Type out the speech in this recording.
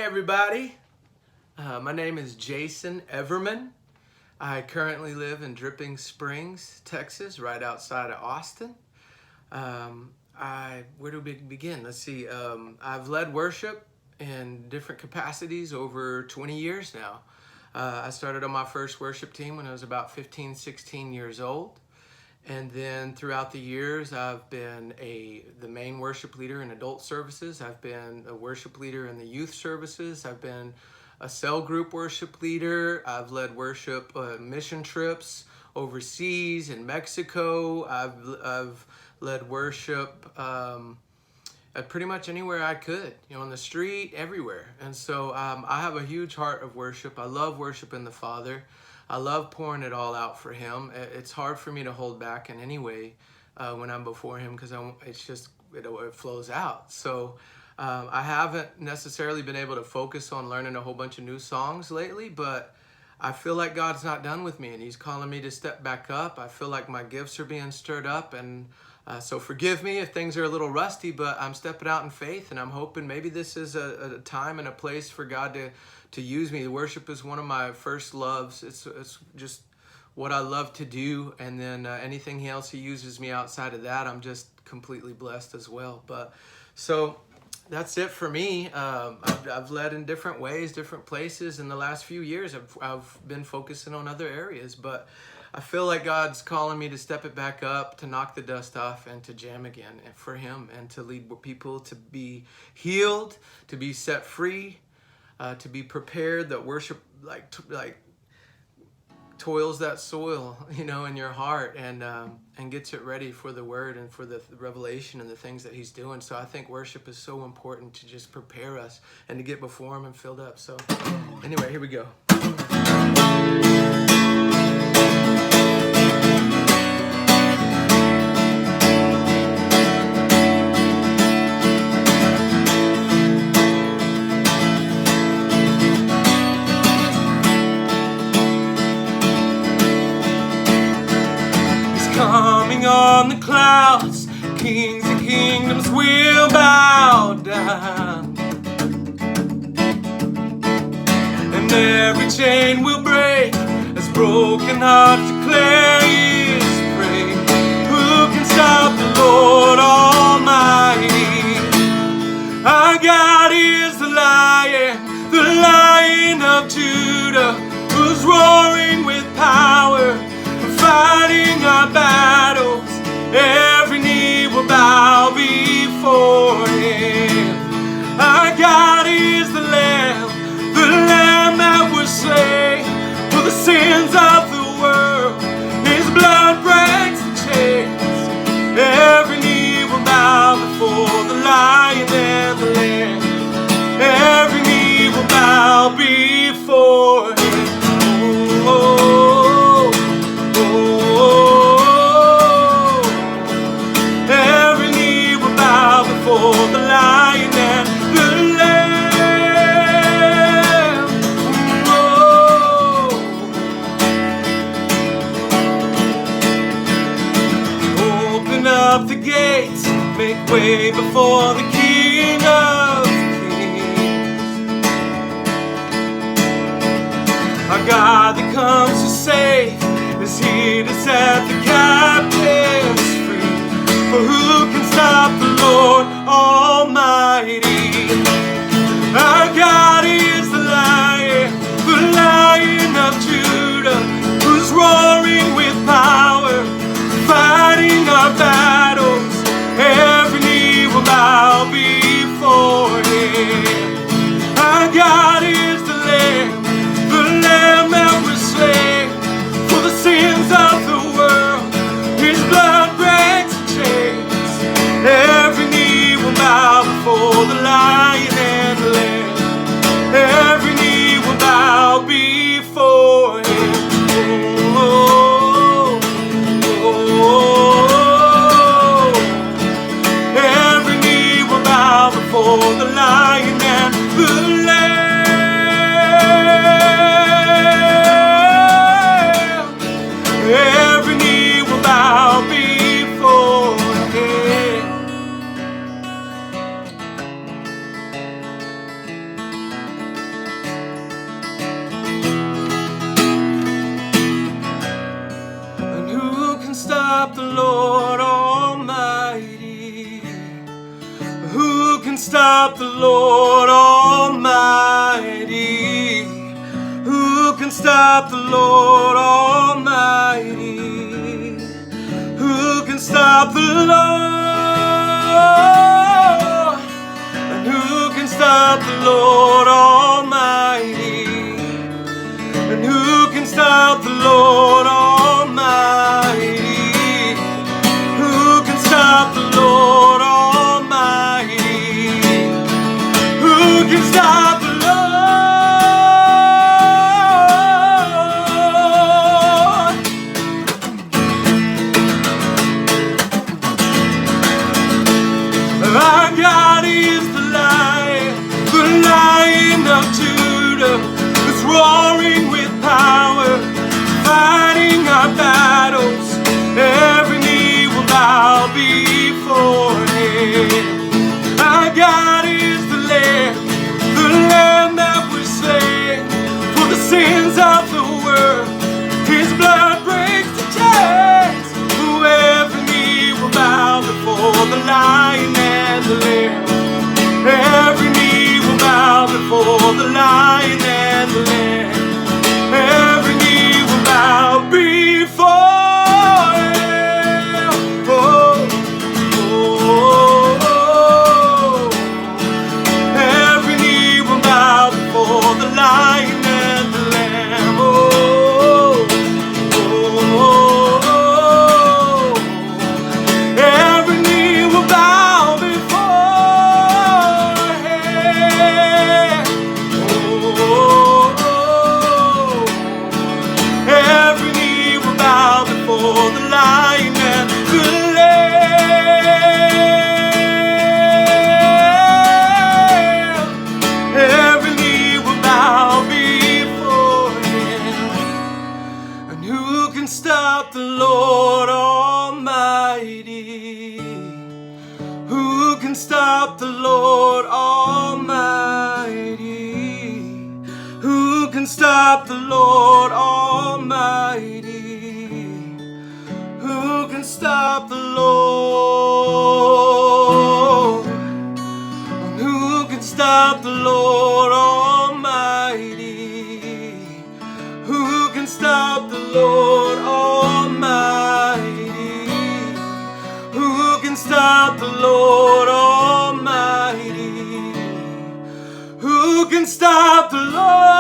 everybody. My name is Jason Everman. I currently live in Dripping Springs, Texas, right outside of Austin. Where do we begin? Let's see. I've led worship in different capacities over 20 years now. I started on my first worship team when I was about 15, 16 years old. And then throughout the years, I've been the main worship leader in adult services. I've been a worship leader in the youth services. I've been a cell group worship leader. I've led worship mission trips overseas in Mexico. I've led worship at pretty much anywhere I could, on the street, everywhere. And so I have a huge heart of worship. I love worshiping the Father. I love pouring it all out for Him. It's hard for me to hold back in any way when I'm before Him because it flows out. So I haven't necessarily been able to focus on learning a whole bunch of new songs lately, but I feel like God's not done with me and He's calling me to step back up. I feel like my gifts are being stirred up, and so forgive me if things are a little rusty, but I'm stepping out in faith, and I'm hoping maybe this is a time and a place for God to use me. Worship is one of my first loves. It's just what I love to do, and then anything else He uses me outside of that, I'm just completely blessed as well. But so that's it for me. I've led in different ways, different places. In the last few years, I've been focusing on other areas, but I feel like God's calling me to step it back up, to knock the dust off, and to jam again for Him, and to lead people to be healed, to be set free, to be prepared. That worship like toils that soil, in your heart, and gets it ready for the Word and for the revelation and the things that He's doing. So I think worship is so important to just prepare us and to get before Him and filled up. So anyway, here we go. Coming on the clouds, kings and kingdoms will bow down, and every chain will break as broken hearts declare His praise. Who can stop the Lord Almighty? Our God is the Lion of Judah, who's roaring with power, fighting our battles. Every knee will bow before Him. Our God is the Lamb that was slain for the sins of the world. His blood breaks the chains. Every knee will bow before the Lion and the Lamb. Every knee will bow before Him. Oh, oh, oh. Every knee will bow before the Lion and the Lamb. Oh. Open up the gates, make way before the King of Kings. Our God that comes to save is here to set the captives free. For who can stop the Lord Almighty? Our God is the Lion of Judah, who's roaring with power, fighting our battles. Every knee will bow before Him. Our God is the Lamb that was slain for the sins of the world. His blood breaks the chains. Every knee will bow before the Lion and the Lamb. Every knee will bow before Him. Oh, oh, oh. Every knee will bow before the Lion and the Lamb. Every knee will bow before Him. Lord Almighty? Who can stop the Lord Almighty? Who can stop the Lord? And who can stop the Lord Almighty? And who can stop the Lord Almighty? Who can stop the Lord Almighty? Who can stop the Lord? Our God is the Lion of Judah, who's roaring with power, fighting our battles. Every knee will bow before Him. Our God is the Lamb that was slain for the sins of the world. His blood breaks the chains. Every knee will bow before the Lion and the Lamb. Every knee will bow before the Lion and the Lamb. Every knee will bow before Him. Oh, oh, oh. Every knee will bow before the Lion and the Lamb. Oh, oh, oh. Every knee will bow before Him. Oh, every knee will bow before the Lion and the Lamb. Every knee will bow before Him. And who can stop the Lord Almighty? Who can stop the Lord Almighty? Who can stop the Lord Almighty? Who can stop the Lord? And who can stop the Lord Almighty? Who can stop the Lord Almighty? Who can stop the Lord Almighty? Who can stop the Lord?